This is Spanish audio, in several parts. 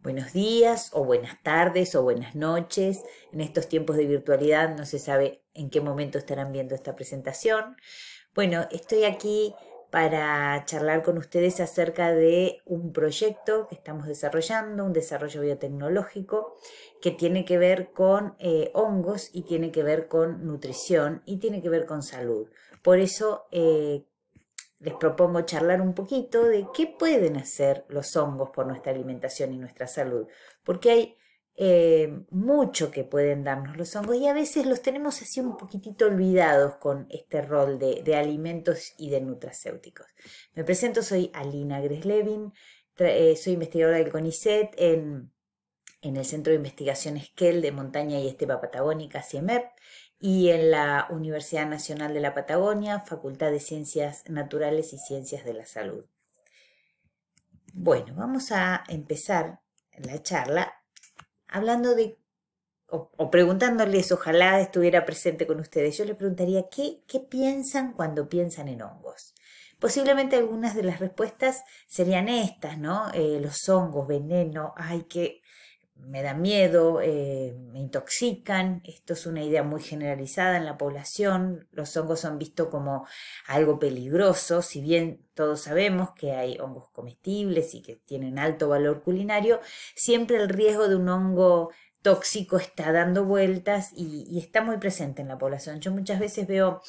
buenos días o buenas tardes o buenas noches. En estos tiempos de virtualidad no se sabe en qué momento estarán viendo esta presentación. Bueno, estoy aquí para charlar con ustedes acerca de un proyecto que estamos desarrollando, un desarrollo biotecnológico que tiene que ver con hongos y tiene que ver con nutrición y tiene que ver con salud. Por eso les propongo charlar un poquito de qué pueden hacer los hongos por nuestra alimentación y nuestra salud, porque hay mucho que pueden darnos los hongos y a veces los tenemos así un poquitito olvidados con este rol de alimentos y de nutracéuticos. Me presento, soy Alina Greslevin, soy investigadora del CONICET en el Centro de Investigación Esquel de Montaña y Estepa Patagónica, CIEMEP, y en la Universidad Nacional de la Patagonia, Facultad de Ciencias Naturales y Ciencias de la Salud. Bueno, vamos a empezar la charla hablando de, o preguntándoles, ojalá estuviera presente con ustedes, yo les preguntaría, ¿qué piensan cuando piensan en hongos? Posiblemente algunas de las respuestas serían estas, ¿no? Los hongos, veneno, ay, que me da miedo, me intoxican. Esto es una idea muy generalizada en la población. Los hongos son vistos como algo peligroso, si bien todos sabemos que hay hongos comestibles y que tienen alto valor culinario, siempre el riesgo de un hongo tóxico está dando vueltas y está muy presente en la población. Yo muchas veces veo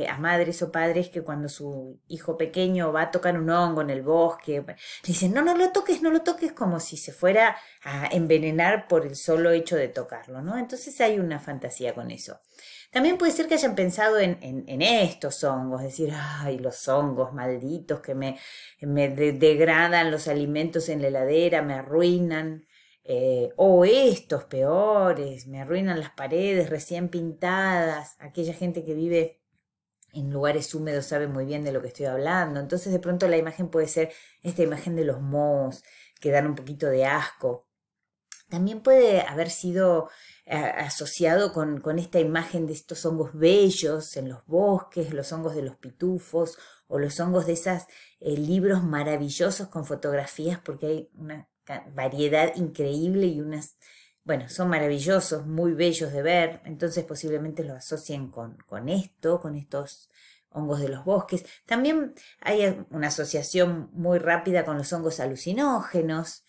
a madres o padres que cuando su hijo pequeño va a tocar un hongo en el bosque, le dicen, no, no lo toques, como si se fuera a envenenar por el solo hecho de tocarlo, ¿no? Entonces hay una fantasía con eso. También puede ser que hayan pensado en estos hongos, decir, ay, los hongos malditos que me degradan los alimentos en la heladera, me arruinan. O estos peores, me arruinan las paredes recién pintadas, aquella gente que vive en lugares húmedos sabe muy bien de lo que estoy hablando. Entonces de pronto la imagen puede ser esta imagen de los mohos que dan un poquito de asco. También puede haber sido asociado con esta imagen de estos hongos bellos en los bosques, los hongos de los pitufos o los hongos de esos libros maravillosos con fotografías, porque hay una variedad increíble y unas, bueno, son maravillosos, muy bellos de ver, entonces posiblemente los asocien con esto, con estos hongos de los bosques. También hay una asociación muy rápida con los hongos alucinógenos.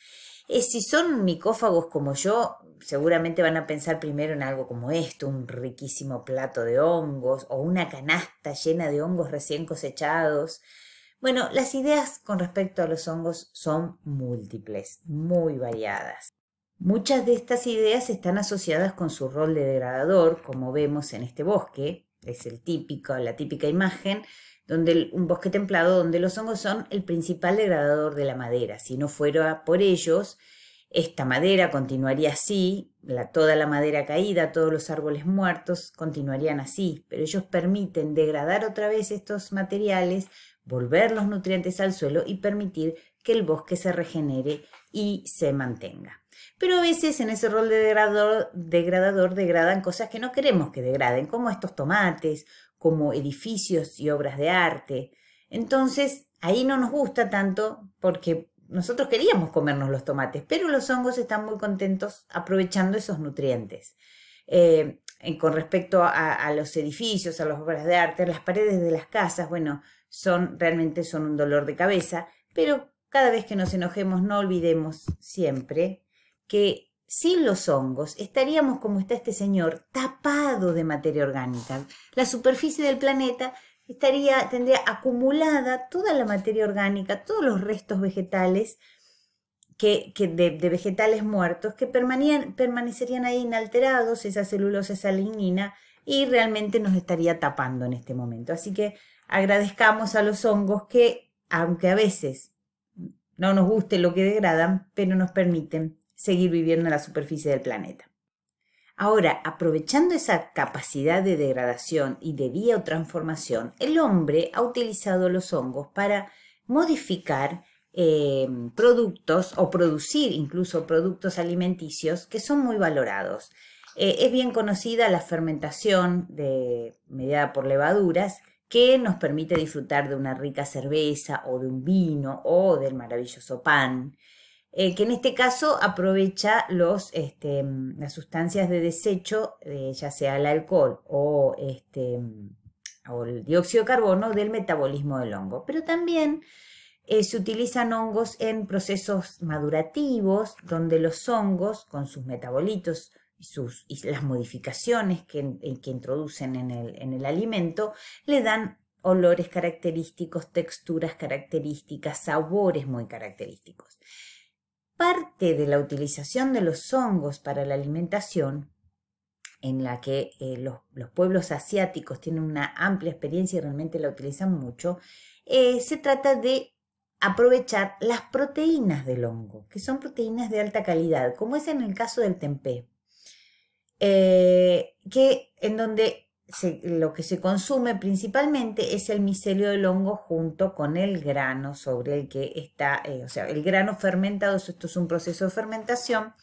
Si son micófagos como yo, seguramente van a pensar primero en algo como esto, un riquísimo plato de hongos o una canasta llena de hongos recién cosechados. Bueno, las ideas con respecto a los hongos son múltiples, muy variadas. Muchas de estas ideas están asociadas con su rol de degradador, como vemos en este bosque, es la típica imagen, donde un bosque templado donde los hongos son el principal degradador de la madera. Si no fuera por ellos, esta madera continuaría así, toda la madera caída, todos los árboles muertos continuarían así, pero ellos permiten degradar otra vez estos materiales, volver los nutrientes al suelo y permitir que el bosque se regenere y se mantenga. Pero a veces en ese rol de degradador degradan cosas que no queremos que degraden, como estos tomates, como edificios y obras de arte. Entonces, ahí no nos gusta tanto porque nosotros queríamos comernos los tomates, pero los hongos están muy contentos aprovechando esos nutrientes. Con respecto a los edificios, a las obras de arte, las paredes de las casas, bueno, realmente son un dolor de cabeza, pero cada vez que nos enojemos no olvidemos siempre que sin los hongos estaríamos como está este señor, tapado de materia orgánica. La superficie del planeta tendría acumulada toda la materia orgánica, todos los restos vegetales de vegetales muertos que permanecerían ahí inalterados, esa celulosa, esa lignina, y realmente nos estaría tapando en este momento. Así que agradezcamos a los hongos que, aunque a veces no nos guste lo que degradan, pero nos permiten seguir viviendo en la superficie del planeta. Ahora, aprovechando esa capacidad de degradación y de biotransformación, el hombre ha utilizado los hongos para modificar productos o producir incluso productos alimenticios que son muy valorados. Es bien conocida la fermentación mediada por levaduras que nos permite disfrutar de una rica cerveza o de un vino o del maravilloso pan. que en este caso aprovecha las sustancias de desecho, ya sea el alcohol o el dióxido de carbono del metabolismo del hongo. Pero también se utilizan hongos en procesos madurativos, donde los hongos, con sus metabolitos y las modificaciones que introducen en el alimento, le dan olores característicos, texturas características, sabores muy característicos. Parte de la utilización de los hongos para la alimentación, en la que los pueblos asiáticos tienen una amplia experiencia y realmente la utilizan mucho, se trata de aprovechar las proteínas del hongo, que son proteínas de alta calidad, como es en el caso del tempeh, en donde lo que se consume principalmente es el micelio del hongo junto con el grano sobre el que está, o sea, el grano fermentado. Esto es un proceso de fermentación,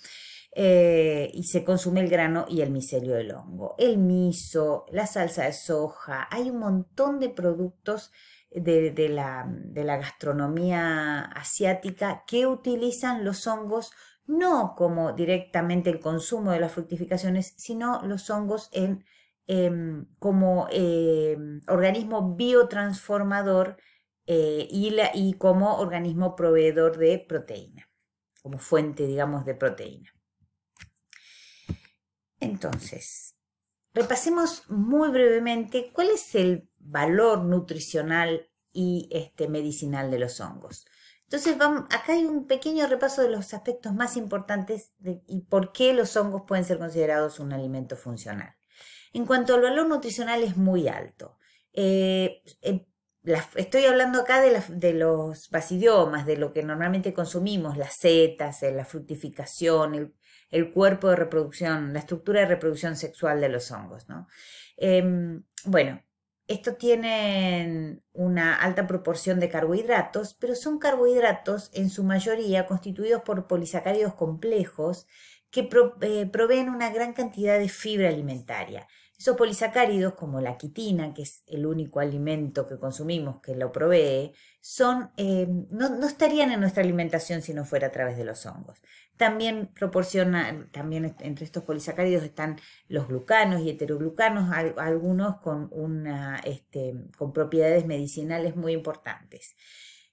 y se consume el grano y el micelio del hongo. El miso, la salsa de soja, hay un montón de productos de la gastronomía asiática que utilizan los hongos no como directamente el consumo de las fructificaciones, sino los hongos como organismo biotransformador, y como organismo proveedor de proteína, como fuente, digamos, de proteína. Entonces, repasemos muy brevemente cuál es el valor nutricional y medicinal de los hongos. Entonces, acá hay un pequeño repaso de los aspectos más importantes y por qué los hongos pueden ser considerados un alimento funcional. En cuanto al valor nutricional, es muy alto. Estoy hablando acá de los basidiomas, de lo que normalmente consumimos, las setas, la fructificación, el cuerpo de reproducción, la estructura de reproducción sexual de los hongos, ¿no? Bueno, estos tienen una alta proporción de carbohidratos, pero son carbohidratos en su mayoría constituidos por polisacáridos complejos que proveen una gran cantidad de fibra alimentaria. Esos polisacáridos, como la quitina, que es el único alimento que consumimos que lo provee, no estarían en nuestra alimentación si no fuera a través de los hongos. También entre estos polisacáridos están los glucanos y heteroglucanos, algunos con propiedades medicinales muy importantes.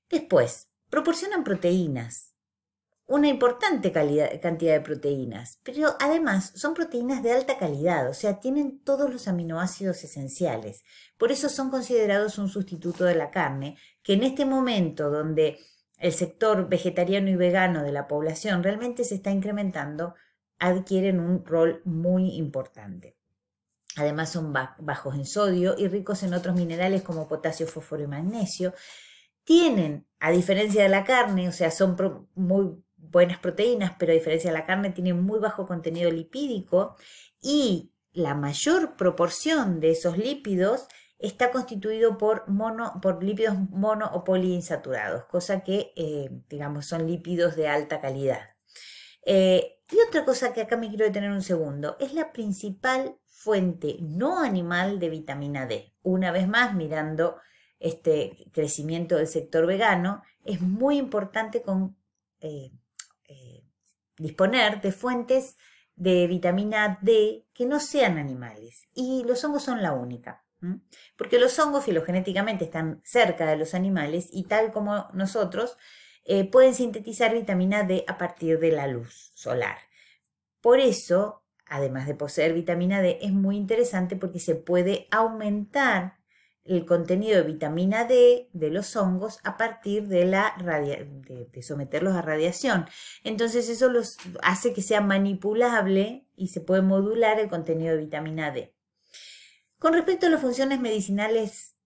Después, proporcionan proteínas, una importante cantidad de proteínas, pero además son proteínas de alta calidad, o sea, tienen todos los aminoácidos esenciales. Por eso son considerados un sustituto de la carne, que en este momento donde el sector vegetariano y vegano de la población realmente se está incrementando, adquieren un rol muy importante. Además son bajos en sodio y ricos en otros minerales como potasio, fósforo y magnesio. Tienen, a diferencia de la carne, o sea, son muy buenas proteínas, pero a diferencia de la carne tienen muy bajo contenido lipídico, y la mayor proporción de esos lípidos está constituido por lípidos mono o poliinsaturados, cosa que, digamos, son lípidos de alta calidad. Y otra cosa que acá me quiero detener un segundo, es la principal fuente no animal de vitamina D. Una vez más, mirando este crecimiento del sector vegano, es muy importante disponer de fuentes de vitamina D que no sean animales, y los hongos son la única, porque los hongos filogenéticamente están cerca de los animales y, tal como nosotros, pueden sintetizar vitamina D a partir de la luz solar. Por eso, además de poseer vitamina D, es muy interesante porque se puede aumentar el contenido de vitamina D de los hongos a partir de someterlos a radiación. Entonces eso los hace que sea manipulable y se puede modular el contenido de vitamina D. Con respecto a las funciones medicinales,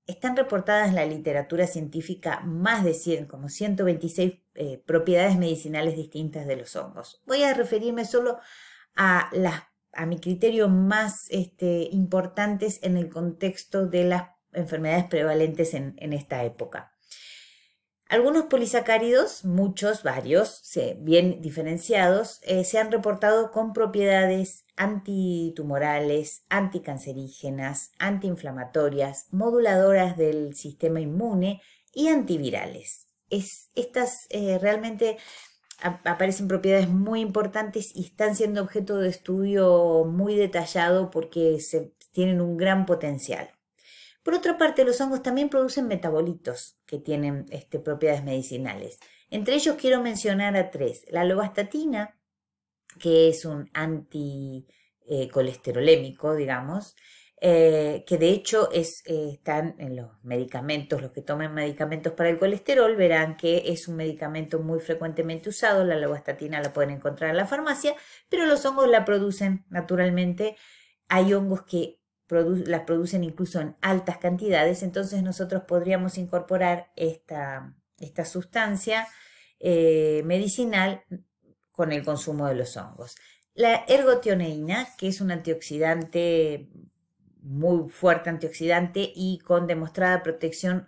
están reportadas en la literatura científica más de 126 propiedades medicinales distintas de los hongos. Voy a referirme solo a mi criterio más importantes en el contexto de las enfermedades prevalentes en esta época. Algunos polisacáridos, varios, bien diferenciados, se han reportado con propiedades antitumorales, anticancerígenas, antiinflamatorias, moduladoras del sistema inmune y antivirales. Estas realmente aparecen propiedades muy importantes y están siendo objeto de estudio muy detallado porque tienen un gran potencial. Por otra parte, los hongos también producen metabolitos que tienen propiedades medicinales. Entre ellos quiero mencionar a 3. La lovastatina, que es un anticolesterolémico, digamos, que de hecho están en los medicamentos, los que tomen medicamentos para el colesterol verán que es un medicamento muy frecuentemente usado. La lovastatina la pueden encontrar en la farmacia, pero los hongos la producen naturalmente. Hay hongos que las producen incluso en altas cantidades, entonces nosotros podríamos incorporar esta sustancia medicinal con el consumo de los hongos. La ergotioneína, que es un antioxidante, muy fuerte antioxidante y con demostrada protección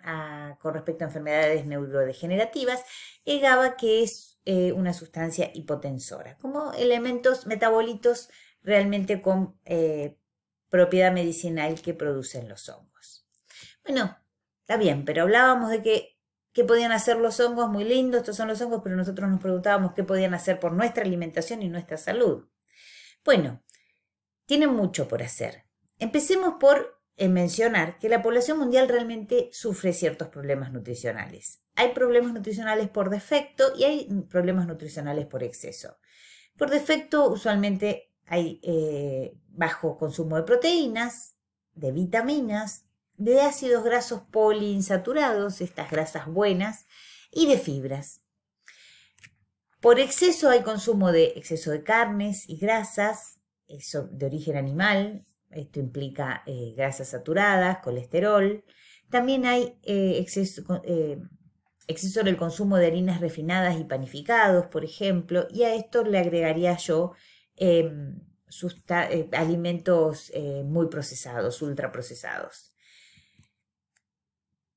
con respecto a enfermedades neurodegenerativas. El GABA, que es una sustancia hipotensora, como elementos metabolitos realmente con propiedad medicinal que producen los hongos. Bueno, está bien, pero hablábamos de qué podían hacer los hongos, muy lindos, estos son los hongos, pero nosotros nos preguntábamos qué podían hacer por nuestra alimentación y nuestra salud. Bueno, tienen mucho por hacer. Empecemos por mencionar que la población mundial realmente sufre ciertos problemas nutricionales. Hay problemas nutricionales por defecto y hay problemas nutricionales por exceso. Por defecto, usualmente hay bajo consumo de proteínas, de vitaminas, de ácidos grasos poliinsaturados, estas grasas buenas, y de fibras. Por exceso hay consumo de exceso de carnes y grasas, eso de origen animal. Esto implica grasas saturadas, colesterol. También hay exceso en el consumo de harinas refinadas y panificados, por ejemplo, y a esto le agregaría yo alimentos muy procesados, ultraprocesados.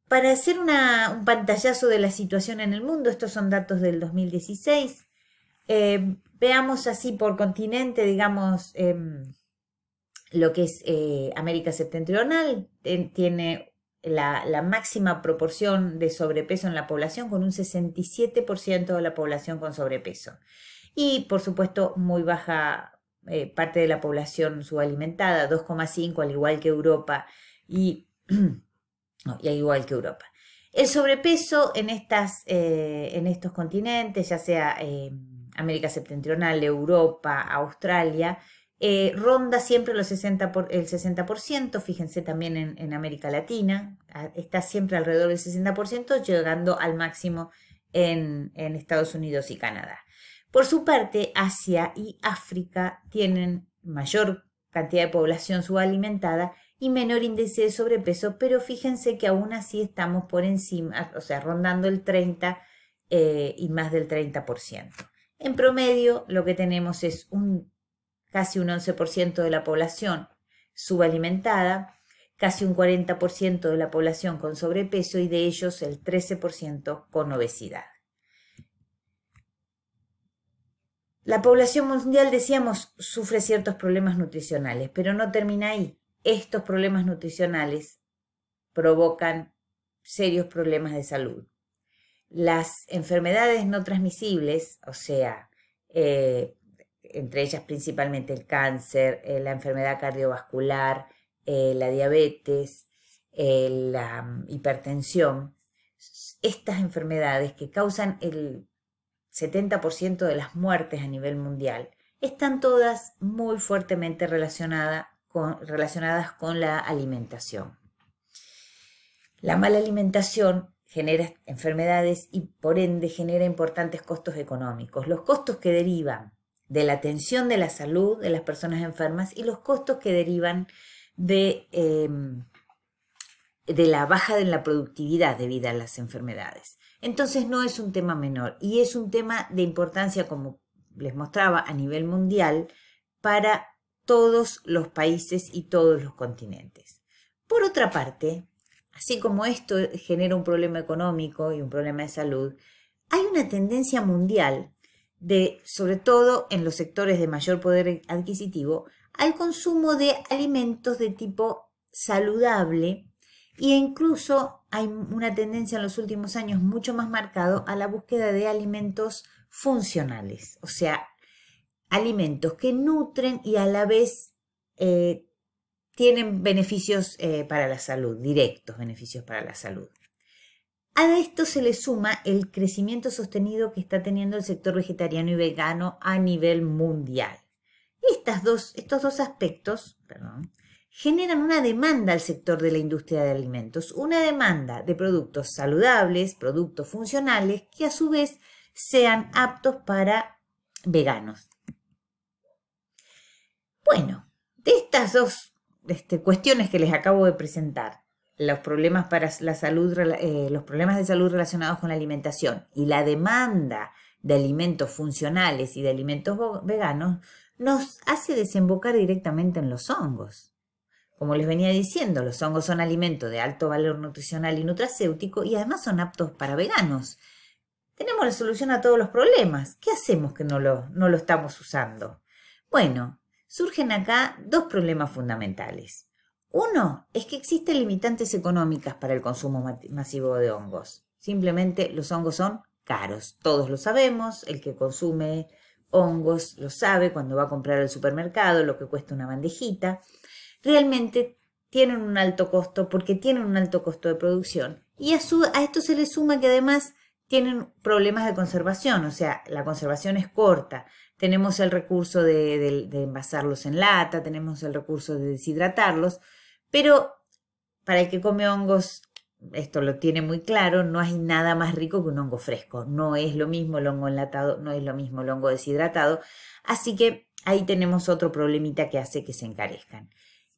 Para hacer un pantallazo de la situación en el mundo, estos son datos del 2016, veamos así por continente, digamos, lo que es América Septentrional, tiene la máxima proporción de sobrepeso en la población, con un 67% de la población con sobrepeso. Y, por supuesto, muy baja parte de la población subalimentada, 2,5, al igual que Europa y igual que Europa. El sobrepeso en estos continentes, ya sea América Septentrional, Europa, Australia, ronda siempre el 60%, fíjense también en América Latina, está siempre alrededor del 60%, llegando al máximo en Estados Unidos y Canadá. Por su parte, Asia y África tienen mayor cantidad de población subalimentada y menor índice de sobrepeso, pero fíjense que aún así estamos por encima, o sea, rondando el 30 y más del 30%. En promedio, lo que tenemos es casi un 11% de la población subalimentada, casi un 40% de la población con sobrepeso y de ellos el 13% con obesidad. La población mundial, decíamos, sufre ciertos problemas nutricionales, pero no termina ahí. Estos problemas nutricionales provocan serios problemas de salud. Las enfermedades no transmisibles, o sea, entre ellas principalmente el cáncer, la enfermedad cardiovascular, la diabetes, la hipertensión, estas enfermedades que causan el 70% de las muertes a nivel mundial, están todas muy fuertemente relacionadas con la alimentación. La mala alimentación genera enfermedades y por ende genera importantes costos económicos. Los costos que derivan de la atención de la salud de las personas enfermas y los costos que derivan de la baja en la productividad debido a las enfermedades. Entonces no es un tema menor y es un tema de importancia, como les mostraba, a nivel mundial para todos los países y todos los continentes. Por otra parte, así como esto genera un problema económico y un problema de salud, hay una tendencia mundial sobre todo en los sectores de mayor poder adquisitivo, al consumo de alimentos de tipo saludable e incluso hay una tendencia en los últimos años mucho más marcado a la búsqueda de alimentos funcionales, o sea, alimentos que nutren y a la vez tienen beneficios para la salud, directos beneficios para la salud. A esto se le suma el crecimiento sostenido que está teniendo el sector vegetariano y vegano a nivel mundial. Estos dos aspectos, generan una demanda al sector de la industria de alimentos, una demanda de productos saludables, productos funcionales, que a su vez sean aptos para veganos. Bueno, de estas dos cuestiones que les acabo de presentar, los problemas para la salud, los problemas de salud relacionados con la alimentación y la demanda de alimentos funcionales y de alimentos veganos, nos hace desembocar directamente en los hongos. Como les venía diciendo, los hongos son alimentos de alto valor nutricional y nutracéutico y además son aptos para veganos. Tenemos la solución a todos los problemas. ¿Qué hacemos que no lo estamos usando? Bueno, surgen acá dos problemas fundamentales. Uno es que existen limitantes económicas para el consumo masivo de hongos. Simplemente los hongos son caros. Todos lo sabemos, el que consume hongos lo sabe cuando va a comprar al supermercado, lo que cuesta una bandejita. Realmente tienen un alto costo porque tienen un alto costo de producción. Y a esto se le suma que además tienen problemas de conservación, o sea, la conservación es corta. Tenemos el recurso de envasarlos en lata, tenemos el recurso de deshidratarlos, pero para el que come hongos, esto lo tiene muy claro, no hay nada más rico que un hongo fresco. No es lo mismo el hongo enlatado, no es lo mismo el hongo deshidratado, así que ahí tenemos otro problemita que hace que se encarezcan.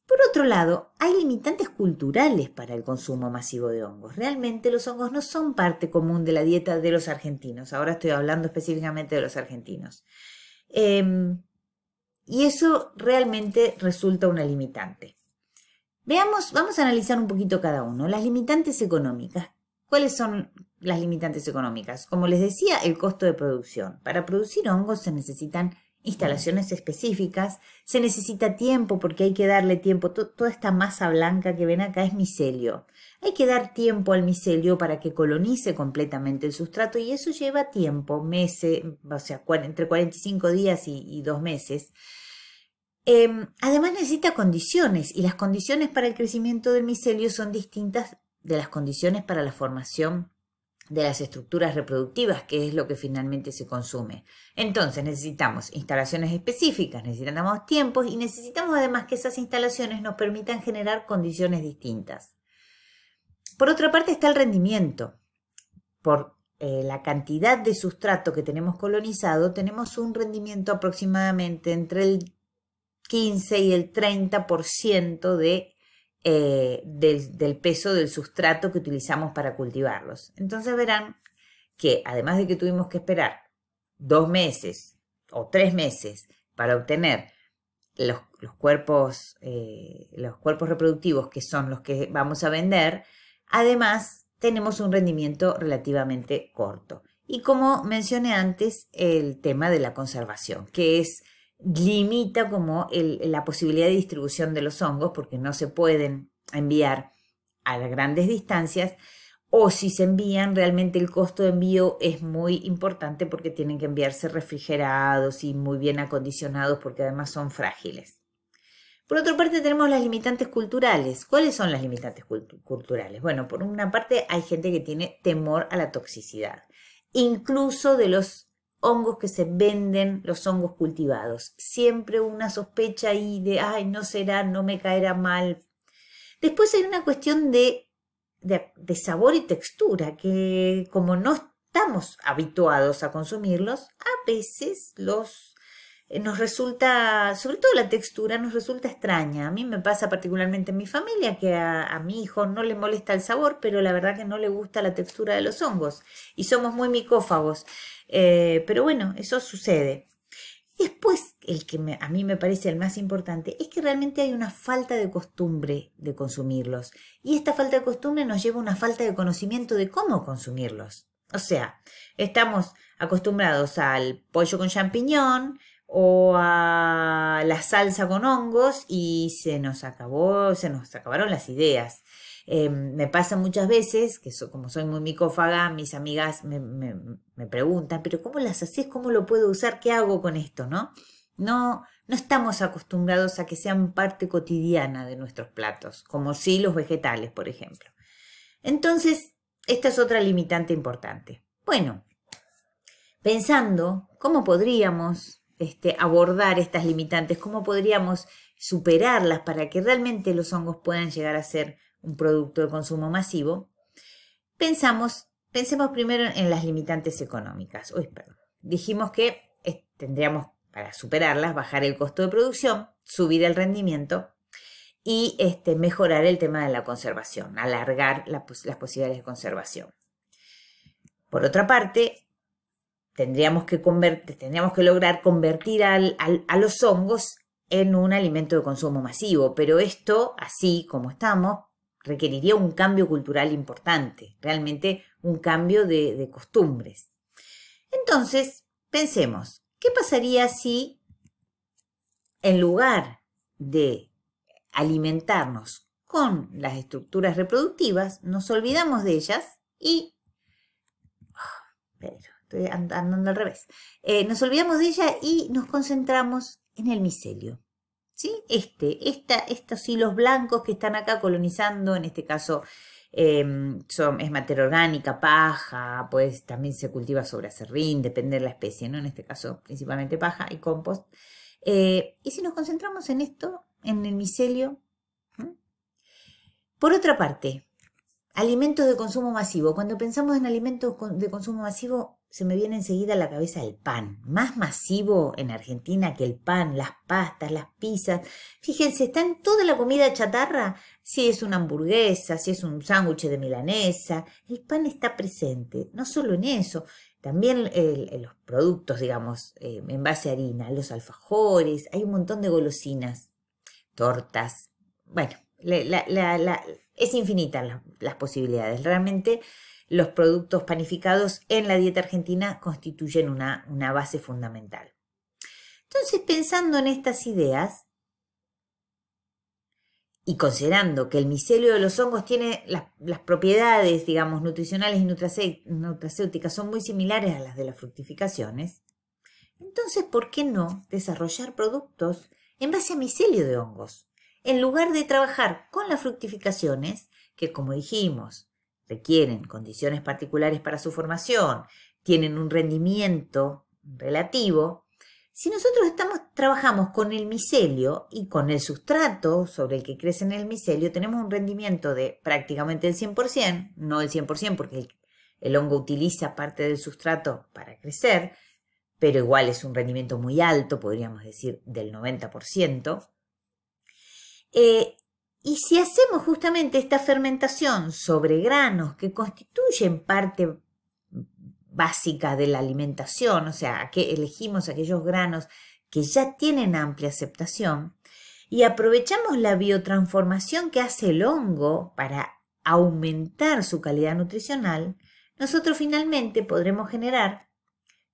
Por otro lado, hay limitantes culturales para el consumo masivo de hongos. Realmente los hongos no son parte común de la dieta de los argentinos. Ahora estoy hablando específicamente de los argentinos. Y eso realmente resulta una limitante. Vamos a analizar un poquito cada uno. Las limitantes económicas. ¿Cuáles son las limitantes económicas? Como les decía, el costo de producción. Para producir hongos se necesitan instalaciones específicas, se necesita tiempo porque hay que darle tiempo. Toda esta masa blanca que ven acá es micelio. Hay que dar tiempo al micelio para que colonice completamente el sustrato y eso lleva tiempo, meses, o sea, entre 45 días y 2 meses. Además necesita condiciones y las condiciones para el crecimiento del micelio son distintas de las condiciones para la formación de las estructuras reproductivas, que es lo que finalmente se consume. Entonces necesitamos instalaciones específicas, necesitamos tiempos y necesitamos además que esas instalaciones nos permitan generar condiciones distintas. Por otra parte está el rendimiento. Por la cantidad de sustrato que tenemos colonizado, tenemos un rendimiento aproximadamente entre el 15 y el 30% del peso del sustrato que utilizamos para cultivarlos. Entonces verán que además de que tuvimos que esperar 2 meses o 3 meses para obtener los cuerpos reproductivos que son los que vamos a vender, además tenemos un rendimiento relativamente corto. Y como mencioné antes, el tema de la conservación, que limita como la posibilidad de distribución de los hongos porque no se pueden enviar a grandes distancias o si se envían realmente el costo de envío es muy importante porque tienen que enviarse refrigerados y muy bien acondicionados porque además son frágiles. Por otra parte tenemos las limitantes culturales. ¿Cuáles son las limitantes culturales? Bueno, por una parte hay gente que tiene temor a la toxicidad, incluso de los hongos que se venden, los hongos cultivados. Siempre una sospecha ahí de, ay, no será, no me caerá mal. Después hay una cuestión de sabor y textura, que como no estamos habituados a consumirlos, a veces nos resulta, sobre todo la textura, nos resulta extraña. A mí me pasa particularmente en mi familia que a mi hijo no le molesta el sabor, pero la verdad que no le gusta la textura de los hongos y somos muy micófagos. Pero bueno, eso sucede. Después, el que a mí me parece el más importante es que realmente hay una falta de costumbre de consumirlos. Y esta falta de costumbre nos lleva a una falta de conocimiento de cómo consumirlos. O sea, estamos acostumbrados al pollo con champiñón o a la salsa con hongos y se nos acabaron las ideas. Me pasa muchas veces que como soy muy micófaga, mis amigas me preguntan, pero ¿cómo las haces? ¿Cómo lo puedo usar? ¿Qué hago con esto? ¿No? No estamos acostumbrados a que sean parte cotidiana de nuestros platos, como sí los vegetales, por ejemplo. Entonces, esta es otra limitante importante. Bueno, pensando cómo podríamos abordar estas limitantes, cómo podríamos superarlas para que realmente los hongos puedan llegar a ser un producto de consumo masivo, pensemos primero en las limitantes económicas. Dijimos que tendríamos, para superarlas, bajar el costo de producción, subir el rendimiento y mejorar el tema de la conservación, alargar las posibilidades de conservación. Por otra parte, tendríamos que lograr convertir a los hongos en un alimento de consumo masivo, pero esto, así como estamos, requeriría un cambio cultural importante, realmente un cambio de costumbres. Entonces, pensemos, ¿qué pasaría si en lugar de alimentarnos con las estructuras reproductivas, nos olvidamos de ellas y... estoy andando al revés. Nos olvidamos de ella y nos concentramos en el micelio. ¿Sí? Estos hilos blancos que están acá colonizando, en este caso es materia orgánica, paja, pues también se cultiva sobre acerrín, depende de la especie, ¿no? En este caso principalmente paja y compost. Y si nos concentramos en esto, en el micelio. Por otra parte, alimentos de consumo masivo. Cuando pensamos en alimentos de consumo masivo, se me viene enseguida a la cabeza el pan. Más masivo en Argentina que el pan, las pastas, las pizzas. Fíjense, está en toda la comida chatarra. Si es una hamburguesa, si es un sándwich de milanesa, el pan está presente. No solo en eso, también los productos, digamos, en base a harina, los alfajores, hay un montón de golosinas, tortas. Bueno, es infinita las posibilidades. Realmente los productos panificados en la dieta argentina constituyen una base fundamental. Entonces, pensando en estas ideas y considerando que el micelio de los hongos tiene las propiedades, digamos, nutricionales y nutracéuticas son muy similares a las de las fructificaciones, entonces, ¿por qué no desarrollar productos en base a micelio de hongos? En lugar de trabajar con las fructificaciones, que como dijimos, requieren condiciones particulares para su formación, tienen un rendimiento relativo, si nosotros trabajamos con el micelio y con el sustrato sobre el que crece en el micelio, tenemos un rendimiento de prácticamente el 100%, no el 100% porque el hongo utiliza parte del sustrato para crecer, pero igual es un rendimiento muy alto, podríamos decir del 90%. Y si hacemos justamente esta fermentación sobre granos que constituyen parte básica de la alimentación, o sea, que elegimos aquellos granos que ya tienen amplia aceptación y aprovechamos la biotransformación que hace el hongo para aumentar su calidad nutricional, nosotros finalmente podremos generar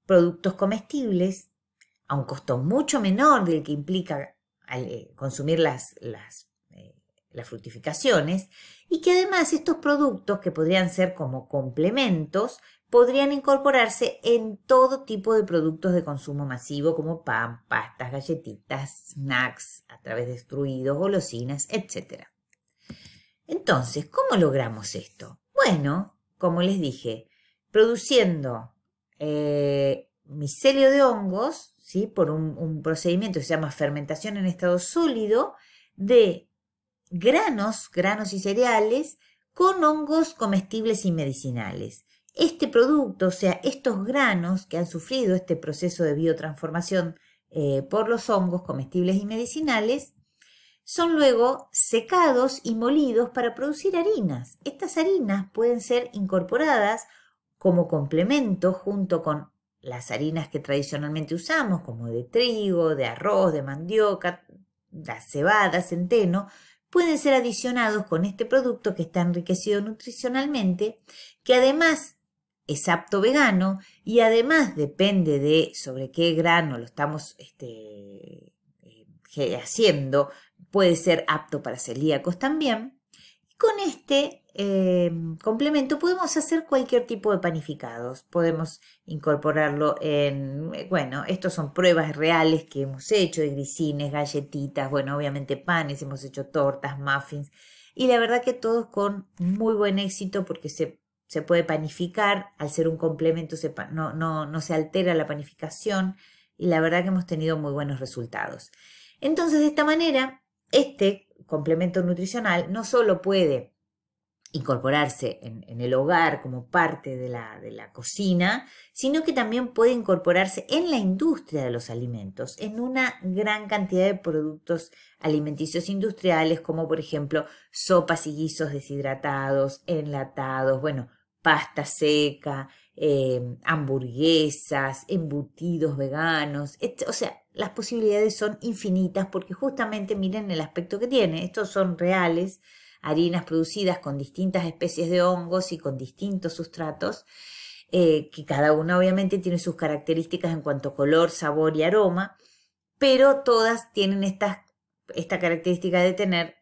productos comestibles a un costo mucho menor del que implica consumir las fructificaciones y que además estos productos que podrían ser como complementos podrían incorporarse en todo tipo de productos de consumo masivo como pan, pastas, galletitas, snacks a través de extruidos, golosinas, etc. Entonces, ¿cómo logramos esto? Bueno, como les dije, produciendo micelio de hongos, ¿sí? Por un procedimiento que se llama fermentación en estado sólido de granos y cereales con hongos comestibles y medicinales. Este producto, o sea, estos granos que han sufrido este proceso de biotransformación por los hongos comestibles y medicinales, son luego secados y molidos para producir harinas. Estas harinas pueden ser incorporadas como complemento junto con las harinas que tradicionalmente usamos, como de trigo, de arroz, de mandioca, la cebada, centeno, pueden ser adicionados con este producto que está enriquecido nutricionalmente, que además es apto vegano y además depende de sobre qué grano lo estamos haciendo, puede ser apto para celíacos también. Con este complemento podemos hacer cualquier tipo de panificados, podemos incorporarlo en, bueno, estos son pruebas reales que hemos hecho de grisines, galletitas, bueno, obviamente panes, hemos hecho tortas, muffins, y la verdad que todos con muy buen éxito porque se puede panificar, al ser un complemento no se altera la panificación y la verdad que hemos tenido muy buenos resultados. Entonces, de esta manera, este complemento nutricional no solo puede incorporarse en el hogar como parte de la cocina, sino que también puede incorporarse en la industria de los alimentos, en una gran cantidad de productos alimenticios industriales, como por ejemplo sopas y guisos deshidratados, enlatados, bueno, pasta seca, hamburguesas, embutidos veganos, o sea, las posibilidades son infinitas porque justamente miren el aspecto que tiene. Estos son reales, harinas producidas con distintas especies de hongos y con distintos sustratos, que cada una obviamente tiene sus características en cuanto a color, sabor y aroma, pero todas tienen esta característica de tener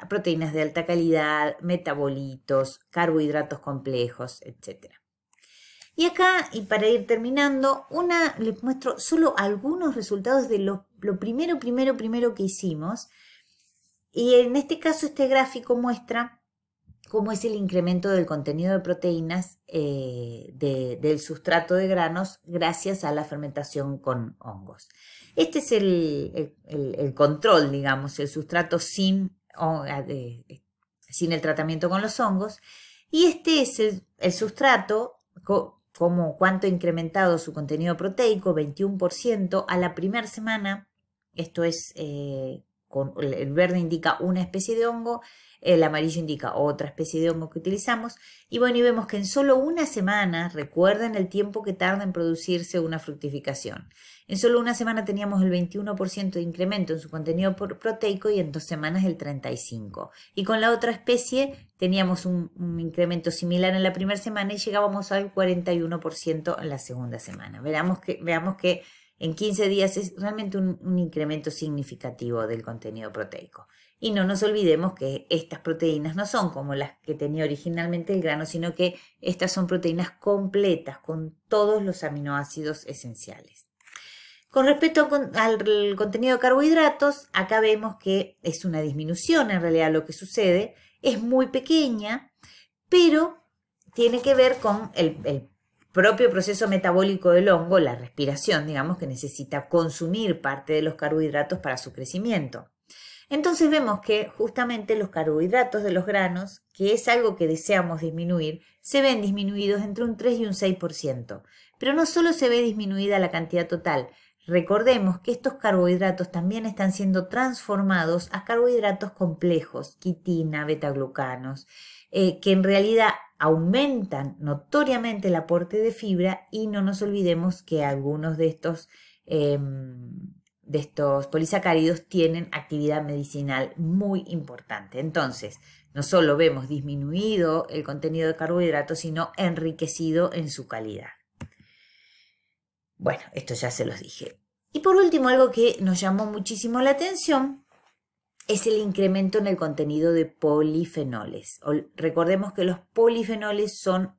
proteínas de alta calidad, metabolitos, carbohidratos complejos, etc. Y acá, y para ir terminando, les muestro solo algunos resultados de lo primero que hicimos. Y en este caso, este gráfico muestra cómo es el incremento del contenido de proteínas del sustrato de granos gracias a la fermentación con hongos. Este es el control, digamos, el sustrato sin el tratamiento con los hongos. Y este es el sustrato, cuánto ha incrementado su contenido proteico, 21% a la primera semana. Esto es, el verde indica una especie de hongo, el amarillo indica otra especie de hongo que utilizamos. Y bueno, y vemos que en solo una semana, recuerden el tiempo que tarda en producirse una fructificación. En solo una semana teníamos el 21% de incremento en su contenido proteico y en 2 semanas el 35%. Y con la otra especie teníamos un incremento similar en la primera semana y llegábamos al 41% en la segunda semana. Veamos que en 15 días es realmente un incremento significativo del contenido proteico. Y no nos olvidemos que estas proteínas no son como las que tenía originalmente el grano, sino que estas son proteínas completas con todos los aminoácidos esenciales. Con respecto al contenido de carbohidratos, acá vemos que es una disminución en realidad lo que sucede, es muy pequeña, pero tiene que ver con el propio proceso metabólico del hongo, la respiración, digamos, que necesita consumir parte de los carbohidratos para su crecimiento. Entonces vemos que justamente los carbohidratos de los granos, que es algo que deseamos disminuir, se ven disminuidos entre un 3 y un 6%. Pero no solo se ve disminuida la cantidad total, recordemos que estos carbohidratos también están siendo transformados a carbohidratos complejos, quitina, betaglucanos, que en realidad aumentan notoriamente el aporte de fibra y no nos olvidemos que algunos de estos polisacáridos tienen actividad medicinal muy importante. Entonces, no solo vemos disminuido el contenido de carbohidratos, sino enriquecido en su calidad. Bueno, esto ya se los dije. Y por último, algo que nos llamó muchísimo la atención es el incremento en el contenido de polifenoles. Recordemos que los polifenoles son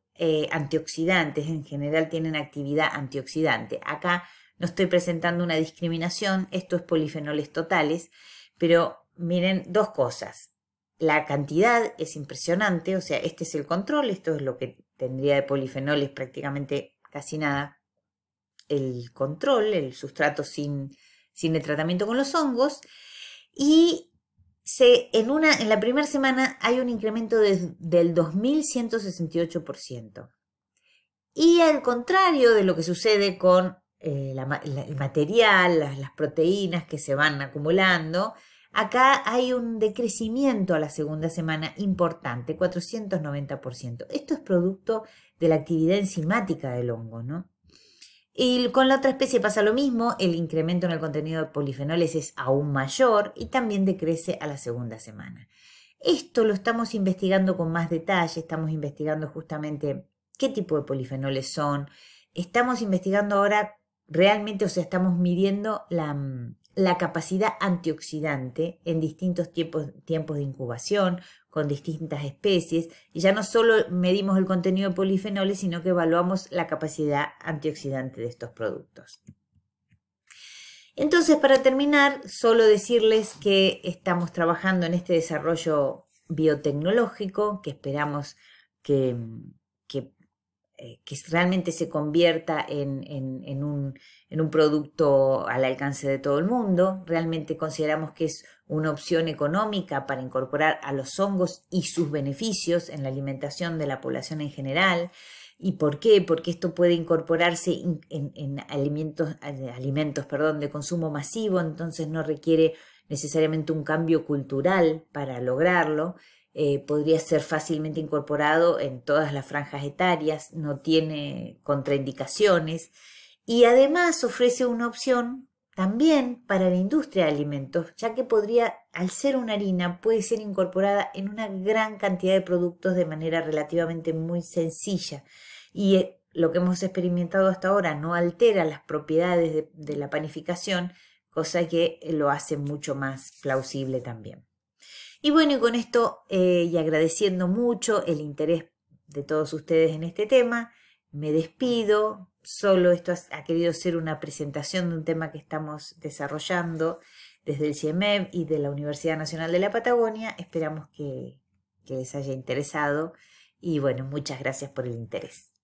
antioxidantes, en general tienen actividad antioxidante. Acá no estoy presentando una discriminación, esto es polifenoles totales, pero miren dos cosas. La cantidad es impresionante, o sea, este es el control, esto es lo que tendría de polifenoles prácticamente casi nada. El control, el sustrato sin el tratamiento con los hongos, y en la primera semana hay un incremento del 2168%. Y al contrario de lo que sucede con el material, las proteínas que se van acumulando, acá hay un decrecimiento a la segunda semana importante, 490%. Esto es producto de la actividad enzimática del hongo, ¿no? Y con la otra especie pasa lo mismo, el incremento en el contenido de polifenoles es aún mayor y también decrece a la segunda semana. Esto lo estamos investigando con más detalle, estamos investigando justamente qué tipo de polifenoles son. Estamos investigando ahora realmente, o sea, estamos midiendo la capacidad antioxidante en distintos tiempos de incubación, con distintas especies, y ya no solo medimos el contenido de polifenoles, sino que evaluamos la capacidad antioxidante de estos productos. Entonces, para terminar, solo decirles que estamos trabajando en este desarrollo biotecnológico, que esperamos que realmente se convierta en un producto al alcance de todo el mundo. Realmente consideramos que es una opción económica para incorporar a los hongos y sus beneficios en la alimentación de la población en general. ¿Y por qué? Porque esto puede incorporarse en alimentos de consumo masivo, entonces no requiere necesariamente un cambio cultural para lograrlo. Podría ser fácilmente incorporado en todas las franjas etarias, no tiene contraindicaciones y además ofrece una opción también para la industria de alimentos, ya que podría, al ser una harina, puede ser incorporada en una gran cantidad de productos de manera relativamente muy sencilla. Y lo que hemos experimentado hasta ahora no altera las propiedades de la panificación, cosa que lo hace mucho más plausible también. Y bueno, y con esto y agradeciendo mucho el interés de todos ustedes en este tema, me despido. Solo esto ha querido ser una presentación de un tema que estamos desarrollando desde el CIEMEV y de la Universidad Nacional de la Patagonia. Esperamos que les haya interesado y bueno, muchas gracias por el interés.